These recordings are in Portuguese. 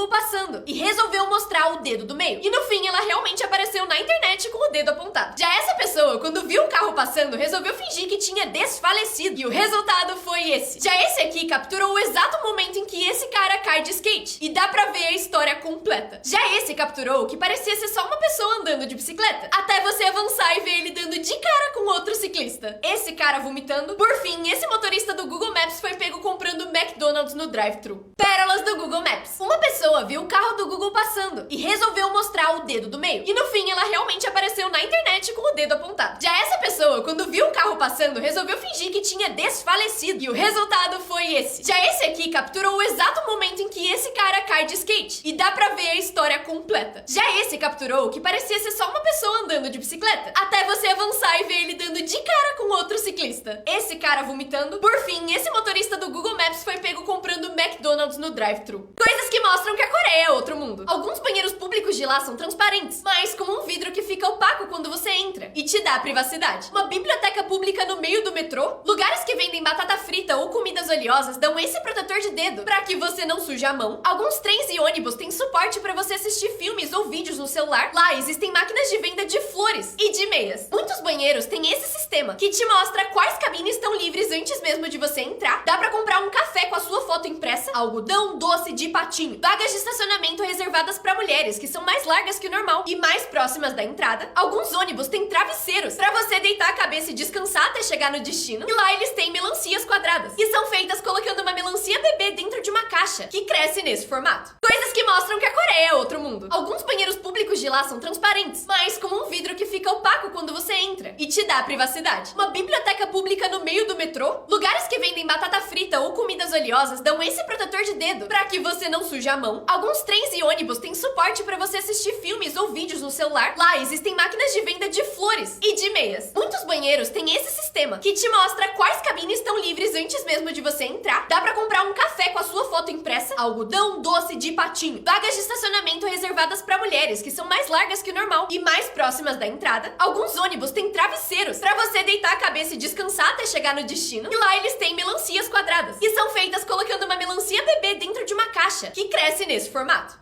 Google passando e resolveu mostrar o dedo do meio. E no fim, ela realmente apareceu na internet com o dedo apontado. Já essa pessoa, quando viu o carro passando, resolveu fingir que tinha desfalecido. E o resultado foi esse. Já esse aqui capturou o exato momento em que esse cara cai de skate. E dá pra ver a história completa. Já esse capturou o que parecia ser só uma pessoa andando de bicicleta, até você avançar e ver ele dando de cara com outro ciclista. Esse cara vomitando. Por fim, esse motorista do Google Maps foi pego comprando McDonald's no drive-thru. Pérolas do Google Maps. Uma pessoa viu o carro do Google passando e resolveu mostrar o dedo do meio. E no fim, ela realmente apareceu na internet com o dedo apontado. Já essa pessoa, quando viu o carro passando, resolveu fingir que tinha desfalecido. E o resultado foi esse. Já esse aqui capturou o exato momento em que esse cara cai de skate. E dá pra ver a história completa. Já esse capturou o que parecia ser só uma pessoa andando de bicicleta, até você avançar e ver ele dando de cara com outro ciclista. Esse cara vomitando. Por fim, esse motorista do Google Maps foi pego comprando McDonald's no drive-thru. Coisas que mostram que a Coreia é outro mundo. Alguns banheiros públicos de lá são transparentes, mas com um vidro que fica opaco quando você entra e te dá privacidade. Uma biblioteca pública no meio do metrô. Lugares que vendem batata frita ou comidas oleosas dão esse protetor de dedo pra que você não suje a mão. Alguns trens e ônibus têm suporte pra você assistir filmes ou vídeos no celular. Lá existem máquinas de venda de flores e de meias. Muitos banheiros têm esse sistema que te mostra quais cabines estão livres antes mesmo de você entrar. Dá pra comprar um café com a sua foto impressa, algodão doce de patinho, vagas de estacionamento reservadas pra mulheres, que são mais largas que o normal e mais próximas da entrada. Alguns ônibus têm travesseiros pra você deitar a cabeça e descansar até chegar no destino. E lá eles têm melancias quadradas, que são feitas colocando uma melancia bebê dentro de uma caixa, que cresce nesse formato. Coisas que mostram que a Coreia é outro mundo. Alguns banheiros públicos de lá são transparentes, mas com um vidro que fica opaco quando você entra e te dá privacidade. Uma biblioteca pública no meio do metrô. Lugares que vendem batata frita ou comidas oleosas dão esse protetor de dedo pra que você não suje a mão. Alguns trens e ônibus têm suporte pra você assistir filmes ou vídeos no celular. Lá existem máquinas de venda de flores e de meias. Muitos banheiros têm esse sistema que te mostra quais cabines estão livres antes mesmo de você entrar. Dá pra comprar um café com a sua foto impressa, algodão doce de patinho, vagas de estacionamento reservadas pra mulheres, que são mais largas que o normal e mais próximas da entrada. Alguns ônibus têm travesseiros pra você deitar a cabeça e descansar até chegar no destino. E lá eles têm melancias quadradas, que são feitas colocando uma melancia bebê dentro de uma caixa, que cresce nesse formato.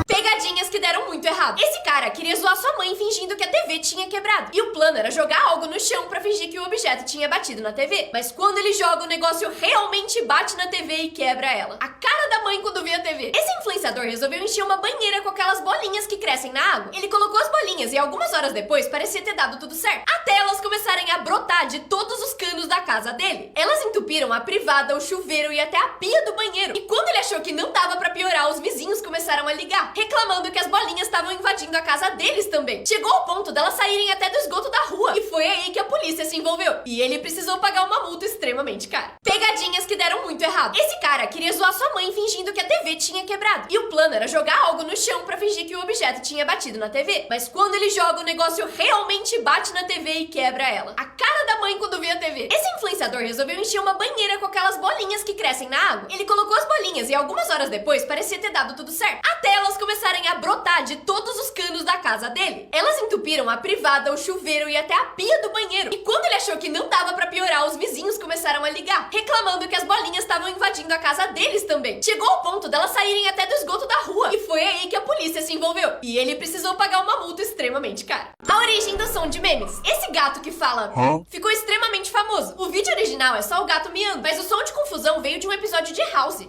Pegadinhas que deram muito errado. Esse cara queria zoar sua mãe fingindo que a TV tinha quebrado. E o plano era jogar algo no chão pra fingir que o objeto tinha batido na TV. Mas quando ele joga, o negócio realmente bate na TV e quebra ela. A cara da mãe quando vê a TV. Esse influenciador resolveu encher uma banheira com aquelas bolinhas que crescem na água. Ele colocou as bolinhas e algumas horas depois parecia ter dado tudo certo. Até elas começarem a brotar de todos os canos da casa dele. Elas entupiram a privada, o chuveiro e até a pia do banheiro. E quando ele achou que não dava pra piorar, os vizinhos começaram a ligar, reclamando que as bolinhas estavam invadindo a casa deles também. Chegou ao ponto delas saírem até do esgoto da rua. E foi aí que a polícia se envolveu. E ele precisou pagar uma multa extremamente cara. Pegadinhas que deram muito errado. Esse cara queria zoar sua mãe fingindo que a TV tinha quebrado. E o plano era jogar algo no chão pra fingir que o objeto tinha batido na TV. Mas quando ele joga, o negócio realmente bate na TV e quebra ela. A cara da mãe quando vê a TV. Esse influenciador resolveu encher uma banheira com aquelas bolinhas que crescem na água. Ele colocou as bolinhas e algumas horas depois parecia ter dado tudo certo. Até elas começarem a brotar de todos os canos da casa dele. Elas entupiram a privada, o chuveiro e até a pia do banheiro. E quando ele achou que não dava pra piorar, os vizinhos começaram a ligar, reclamando que as bolinhas estavam invadindo a casa deles também. Chegou ao ponto delas saírem até do esgoto da rua. E foi aí que a polícia se envolveu. E ele precisou pagar uma multa extremamente cara. A origem do som de memes. Esse gato que fala ficou extremamente famoso. O vídeo original é só o gato miando, mas o som de confusão veio de um episódio de House.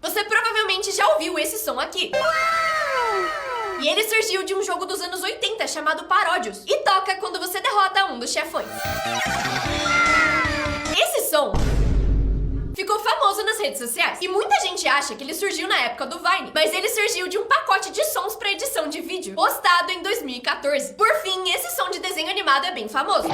Você provavelmente já ouviu esse som aqui. E ele surgiu de um jogo dos anos 80 chamado Paródios e toca quando você derrota um dos chefões. Esse som ficou famoso nas redes sociais. E muita gente acha que ele surgiu na época do Vine, mas ele surgiu de um pacote de sons para edição de vídeo, postado em 2014. Por fim, esse som de desenho animado é bem famoso.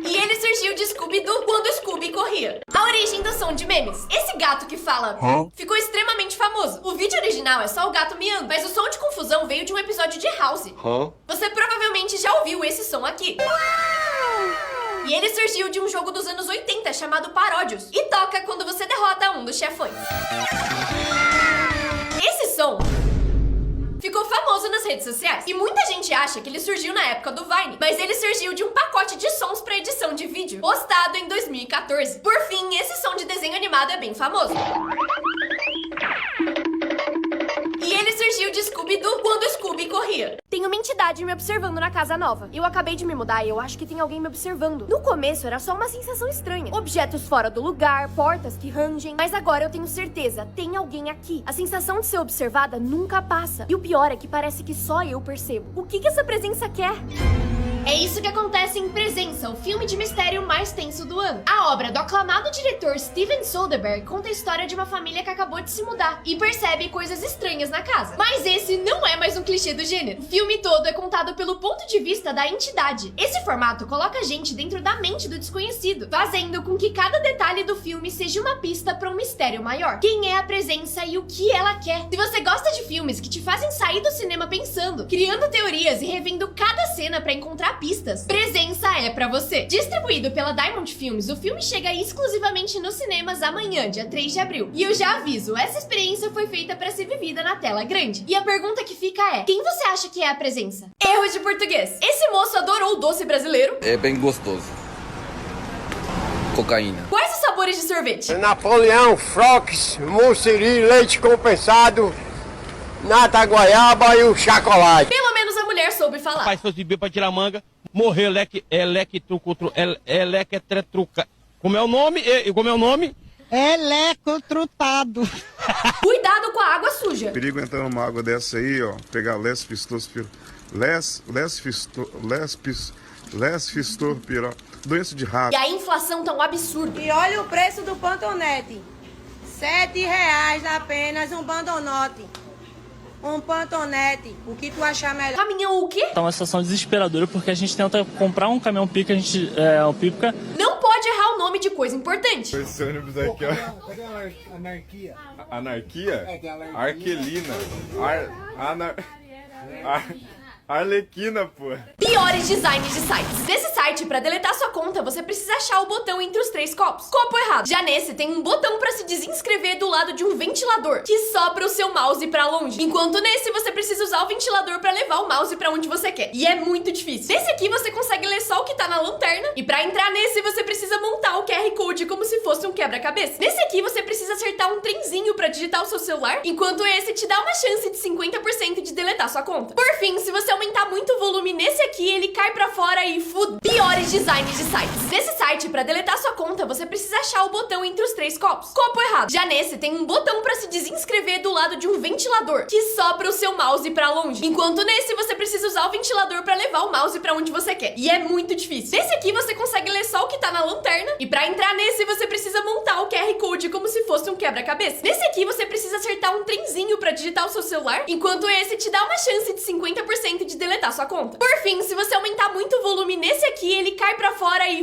E ele surgiu de Scooby-Doo quando Scooby corria. A origem do som de memes. Esse gato que fala ficou extremamente famoso. O vídeo original é só o gato miando, mas o som de confusão veio de um episódio de House. Você provavelmente já ouviu esse som aqui. E ele surgiu de um jogo dos anos 80 chamado Paródios e toca quando você derrota um dos chefões. Esse som ficou famoso nas redes sociais. E muita gente acha que ele surgiu na época do Vine, mas ele surgiu de um pacote de sons pra edição de vídeo, postado em 2014. Por fim, esse som de desenho animado é bem famoso. E ele surgiu de Scooby-Doo quando Scooby corria. Tem uma entidade me observando na casa nova. Eu acabei de me mudar e eu acho que tem alguém me observando. No começo era só uma sensação estranha. Objetos fora do lugar, portas que rangem. Mas agora eu tenho certeza, tem alguém aqui. A sensação de ser observada nunca passa. E o pior é que parece que só eu percebo. O que essa presença quer? É isso que acontece em Presença, o filme de mistério mais tenso do ano. A obra do aclamado diretor Steven Soderbergh conta a história de uma família que acabou de se mudar e percebe coisas estranhas na casa. Mas esse não é mais um clichê do gênero. O filme todo é contado pelo ponto de vista da entidade. Esse formato coloca a gente dentro da mente do desconhecido, fazendo com que cada detalhe do filme seja uma pista para um mistério maior. Quem é a presença e o que ela quer? Se você gosta de filmes que te fazem sair do cinema pensando, criando teorias e revendo cada cena para encontrar pistas, Presença é pra você. Distribuído pela Diamond Films, o filme chega exclusivamente nos cinemas amanhã, dia 3 de abril. E eu já aviso, essa experiência foi feita pra ser vivida na tela grande. E a pergunta que fica é, quem você acha que é a presença? Erro de português. Esse moço adorou o doce brasileiro. É bem gostoso. Cocaína. Quais os sabores de sorvete? Napoleão, Frox, Mussiri, leite compensado, nata goiaba e o chocolate. Pelo menos a mulher soube falar. Faz seus bebês pra tirar manga, morrer elequetruca. Como é o nome? Como é o nome? Elecotrutado. Cuidado com a água suja. Perigo entrar numa água dessa aí, ó, pegar lesfistospirose, doença de rato. E a inflação tão absurda. E olha o preço do pantonete. R$7 apenas um pantonote. Um pantonete. O que tu achar melhor? Caminhão o quê? Tá uma situação desesperadora porque a gente tenta comprar um caminhão-pica, o pipa. Não pode errar o nome de coisa importante. Esse ônibus aqui, ó. Cadê a anarquia? Anarquia? É, tem alergia. Arquelina. Arlequina, pô. Piores designs de sites. Nesse site, pra deletar sua conta, você precisa achar o botão entre os 3 copos. Copo errado. Já nesse, tem um botão pra se desinscrever do lado de um ventilador, que sopra o seu mouse pra longe. Enquanto nesse, você precisa usar o ventilador pra levar o mouse pra onde você quer. E é muito difícil. Nesse aqui, você consegue ler só o que tá na lanterna. E pra entrar nesse, você precisa montar o QR Code como se fosse um quebra-cabeça. Nesse aqui, você precisa acertar um trenzinho pra digitar o seu celular. Enquanto esse te dá uma chance de 50% de deletar sua conta. Por fim, se você aumentar muito o volume nesse aqui, ele cai pra fora e Piores designs de sites. Nesse site, pra deletar sua conta, você precisa achar o botão entre os 3 copos. Copo errado. Já nesse, tem um botão pra se desinscrever do lado de um ventilador, que sopra o seu mouse pra longe. Enquanto nesse, você precisa usar o ventilador pra levar o mouse pra onde você quer. E é muito difícil. Nesse aqui, você consegue ler só o que tá na lanterna. E pra entrar nesse, você precisa montar o QR Code como se fosse um quebra-cabeça. Nesse aqui, você precisa acertar um trenzinho pra digitar o seu celular. Enquanto esse te dá uma chance de 50% de deletar sua conta. Por fim, se você aumentar muito o volume nesse aqui, ele cai pra fora e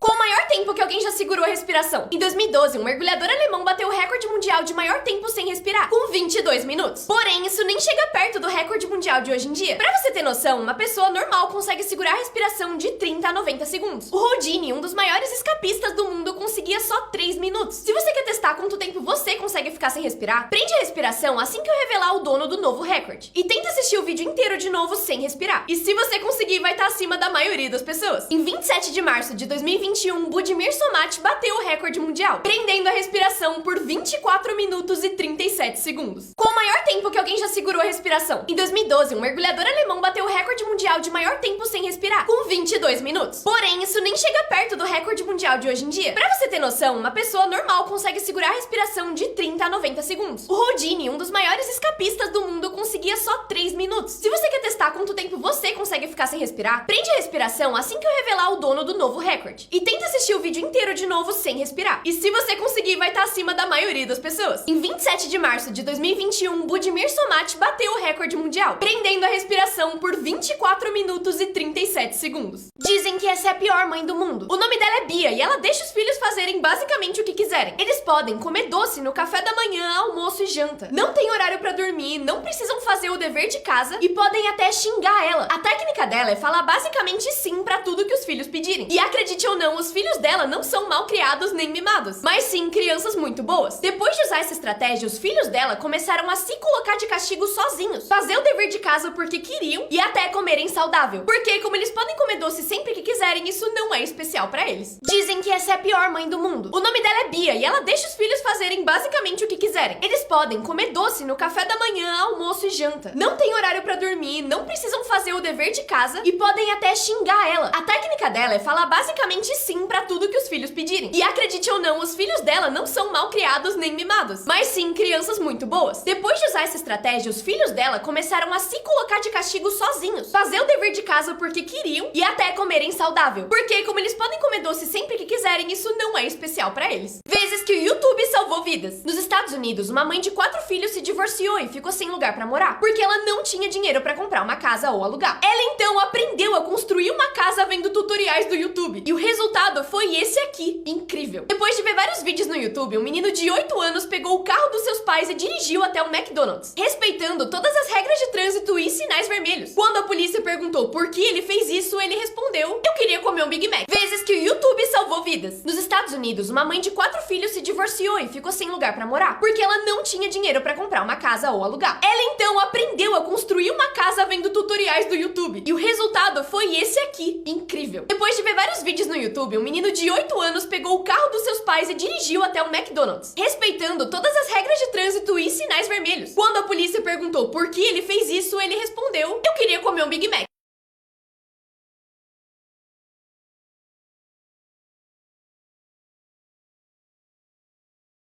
Com o maior tempo que alguém já segurou a respiração. Em 2012, um mergulhador alemão bateu o recorde mundial de maior tempo sem respirar, com 22 minutos. Porém, isso nem chega perto do recorde mundial de hoje em dia. Pra você ter noção, uma pessoa normal consegue segurar a respiração de 30 a 90 segundos. O Houdini, um dos maiores escapistas do mundo, conseguia só 3 minutos. Se você quer testar quanto tempo você consegue ficar sem respirar, prende a respiração assim que eu revelar o dono do novo recorde. E tenta assistir o vídeo inteiro de novo sem respirar. E se você conseguir, vai estar acima da maioria das pessoas. Em 27 de março de 2021, Budimir Somati bateu o recorde mundial, prendendo a respiração por 24 minutos e 37 segundos. Com o maior tempo que alguém já segurou a respiração. Em 2012, um mergulhador alemão bateu o recorde mundial de maior tempo sem respirar, com 22 minutos. Porém, isso nem chega perto do recorde mundial de hoje em dia. Pra você ter noção, uma pessoa normal consegue segurar a respiração de 30 a 90 segundos. O Houdini, um dos maiores escapistas do mundo, conseguia só 3 minutos. Se você quer testar quanto tempo você consegue ficar sem respirar, prende a respiração assim que eu revelar o dono do novo recorde. E tenta assistir o vídeo inteiro de novo sem respirar. E se você conseguir, vai estar acima da maioria das pessoas. Em 27 de março de 2021, Budimir Somati tomate bateu o recorde mundial, prendendo a respiração por 24 minutos e 37 segundos. Dizem que essa é a pior mãe do mundo. O nome dela é Bia e ela deixa os filhos fazerem basicamente o que quiserem. Eles podem comer doce no café da manhã, almoço e janta. Não tem horário pra dormir, não precisam fazer o dever de casa e podem até xingar ela. A técnica dela é falar basicamente sim pra tudo que os filhos pedirem. E acredite ou não, os filhos dela não são mal criados nem mimados, mas sim crianças muito boas. Depois de usar essa estratégia, os filhos dela começaram a se colocar de castigo sozinhos, fazer o dever de casa porque queriam e até comerem saudável. Porque como eles podem comer doce sempre que quiserem, isso não é especial pra eles. Dizem que essa é a pior mãe do mundo. O nome dela é Bia e ela deixa os filhos fazerem basicamente o que quiserem. Eles podem comer doce no café da manhã, almoço e janta. Não tem horário pra dormir, não precisam fazer o dever de casa e podem até xingar ela. A técnica dela é falar basicamente sim pra tudo que os filhos pedirem. E acredite ou não, os filhos dela não são mal criados nem mimados, mas sim crianças muito boas. Depois de usar essa estratégia, os filhos dela começaram a se colocar de castigo sozinhos, fazer o dever de casa porque queriam e até comerem saudável. Porque como eles podem comer doce sempre que quiserem, isso não é especial pra eles. Vezes que o YouTube salvou vidas. Nos Estados Unidos, uma mãe de 4 filhos se divorciou e ficou sem lugar pra morar, porque ela não tinha dinheiro pra comprar uma casa ou alugar. Ela então aprendeu a construir uma casa vendo tutoriais do YouTube. E o resultado foi esse aqui. Incrível. Depois de ver vários vídeos no YouTube, um menino de 8 anos pegou o carro dos seus pais e dirigiu até um McDonald's, respeitando todas as regras de trânsito e sinais vermelhos. Quando a polícia perguntou por que ele fez isso, ele respondeu: eu queria comer um Big Mac. Vezes que o YouTube salvou vidas. Nos Estados Unidos, uma mãe de 4 filhos se divorciou e ficou sem lugar pra morar, porque ela não tinha dinheiro pra comprar uma casa ou alugar. Ela então aprendeu a construir uma casa vendo tutoriais do YouTube. E o resultado foi esse aqui. Incrível. Depois de ver vários vídeos no YouTube, um menino de 8 anos pegou o carro dos seus pais e dirigiu até um McDonald's, respeitando todas as regras de trânsito e sinais vermelhos. Quando a polícia perguntou por que ele fez isso, ele respondeu: eu queria comer um Big Mac.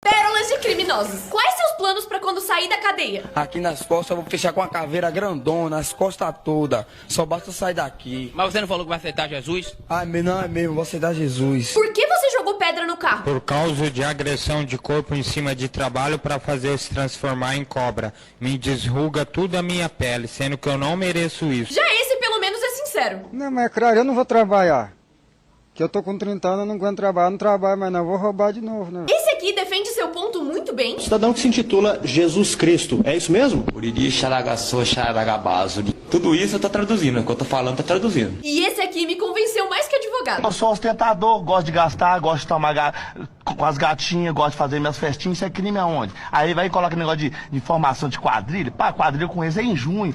Pérolas de criminosos. Quais seus planos pra quando sair da cadeia? Aqui nas costas eu vou fechar com uma caveira grandona, as costas todas. Só basta sair daqui. Mas você não falou que vai aceitar Jesus? Ai, não é mesmo, vou aceitar Jesus. Por que você jogou pedra no carro? Por causa de agressão de corpo em cima de trabalho para fazer se transformar em cobra. Me desruga tudo a minha pele, sendo que eu não mereço isso. Já esse pelo menos é sincero. Não, mas é claro, eu não vou trabalhar. Que eu tô com 30 anos, eu não aguento trabalhar, não trabalho, mas não vou roubar de novo, né? Esse aqui defende seu ponto muito bem. Cidadão que se intitula Jesus Cristo, é isso mesmo? Tudo isso eu tô traduzindo, o que eu tô falando tá traduzindo. E esse aqui me convenceu mais que advogado. Eu sou ostentador, gosto de gastar, gosto de tomar com as gatinhas, gosto de fazer minhas festinhas, isso é crime aonde? Aí vai e coloca negócio de formação de quadrilha, pá, quadrilha com eles é em junho.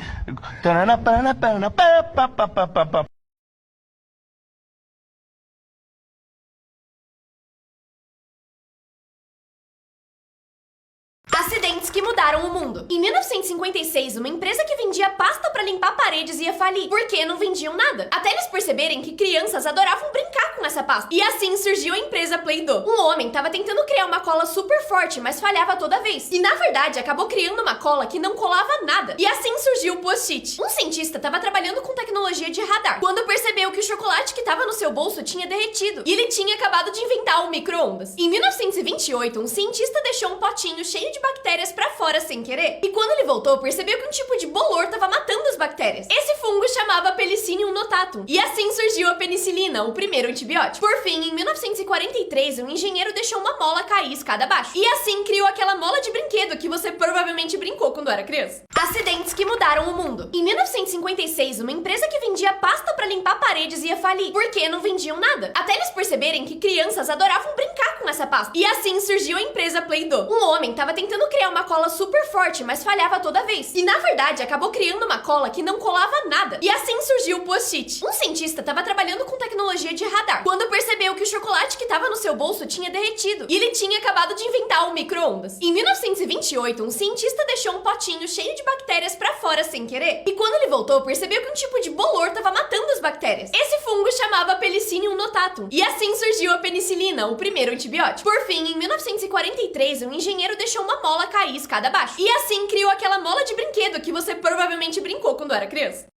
Acidentes que mudaram o mundo. Em 1956, uma empresa que vendia pasta pra limpar paredes ia falir, porque não vendiam nada. Até eles perceberem que crianças adoravam brincar com essa pasta. E assim surgiu a empresa Play-Doh. Um homem tava tentando criar uma cola super forte, mas falhava toda vez. E na verdade, acabou criando uma cola que não colava nada. E assim surgiu o Post-it. Um cientista tava trabalhando com tecnologia de radar, quando percebeu que o chocolate que tava no seu bolso tinha derretido. E ele tinha acabado de inventar o micro-ondas. Em 1928, um cientista deixou um potinho cheio de bactérias pra fora sem querer. E quando ele voltou, percebeu que um tipo de bolor tava matando as bactérias. Esse fungo chamava Penicillium notatum. E assim surgiu a penicilina, o primeiro antibiótico. Por fim, em 1943, um engenheiro deixou uma mola cair escada abaixo. E assim criou aquela mola de brinquedo que você provavelmente brincou quando era criança. Acidentes que mudaram o mundo. Em 1956, uma empresa que vendia pasta pra limpar paredes ia falir, porque não vendiam nada. Até eles perceberem que crianças adoravam brincar com essa pasta. E assim surgiu a empresa Play-Doh. Um homem tava tentando criar uma cola super forte, mas falhava toda vez. E na verdade, acabou criando uma cola que não colava nada. E assim surgiu o Post-it. Um cientista tava trabalhando com tecnologia de radar, quando percebeu que o chocolate que tava no seu bolso tinha derretido. E ele tinha acabado de inventar o micro-ondas. Em 1928, um cientista deixou um potinho cheio de bactérias pra fora sem querer. E quando ele voltou, percebeu que um tipo de bolor tava matando as bactérias. Esse fungo chamava Penicillium notatum. E assim surgiu a penicilina, o primeiro antibiótico. Por fim, em 1943, um engenheiro deixou uma mola cair escada abaixo. E assim criou aquela mola de brinquedo que você provavelmente brincou quando era criança.